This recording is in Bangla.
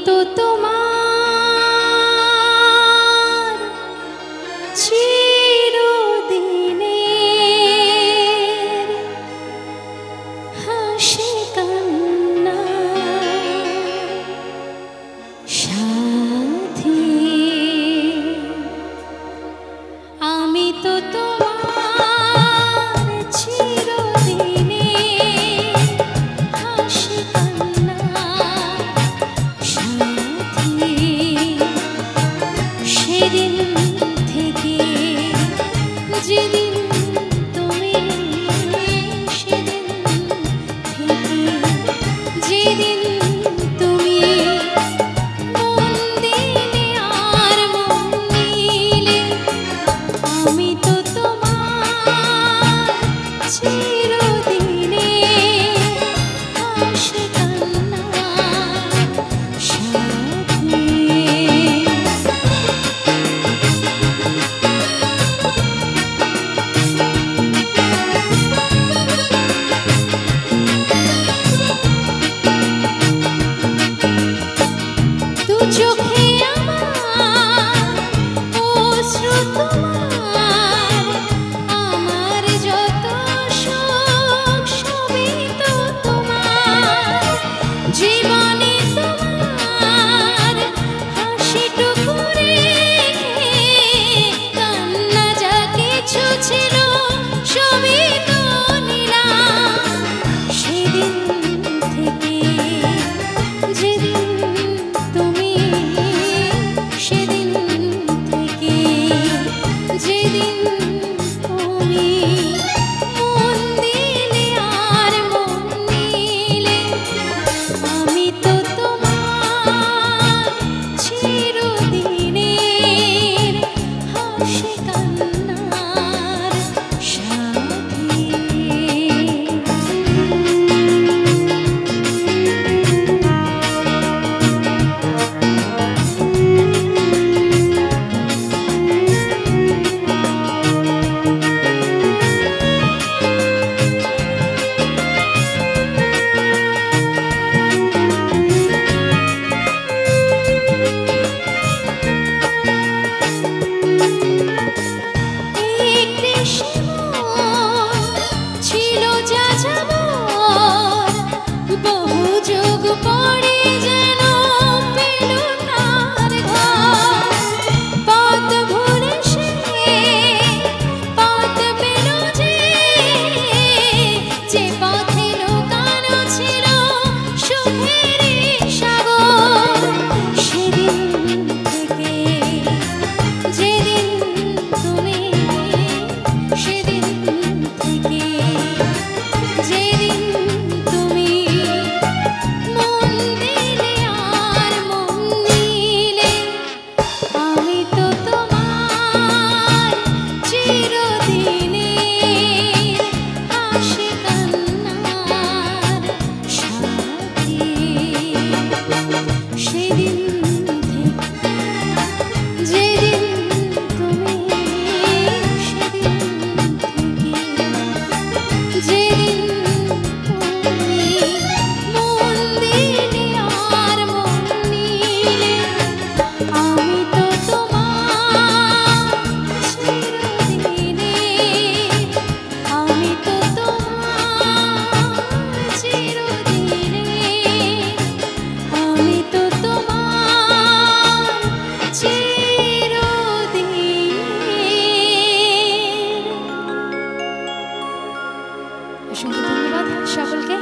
তো তোমার চিরদিনের হাসি কান্না সাথী। আমি তো তোমার চিরদিনের হাসি কান্না সাথী। সেদিন থেকে যেদিন তুমি, সেদিন থেকে যেদিন তুমি মন দিলে আর মন নিলে, আমি তো তোমার চিরদিনের হাসি কান্না সাথী। চোখে আমার অশ্রু তোমার, আমার যত সুখ সবই তো তোমার। জীবনে তোমার হাসিটুকু রেখে কান্না যা কিছু ছিল সবই তো নিলাম। সেদিন থেকে যেদিন তুমি, সেদিন থেকে যেদিন তুমি মন দিলে আর মন নিলে, আমি তো তোমার চিরদিনের হাসি কান্নার সাথী। ছিল যা যাবার বহু যুগ পরে যেন পেল তার ঘর। পথ ভুলে সে পথ পেল যে পথে লুকানো ছিল সুখের সাগর। সেদিন থেকে যেদিন তুমি, সেদিন থেকে যেদিন তুমি মন দিলে আর মন নিলে, আমি তো তোমার চিরদিনের হাসি কান্নার সাথী। সেদিন থেকে যেদিন তুমি, সেদিন থেকে যেদিন তুমি মন দিলে আর মন নিলে, আমি তো তোমার চিরদিনের, আমি তো তোমার চিরদিনের, আমি তো তোমার চিরদিনের। অসংখ্য ধন্যবাদ সকলকে।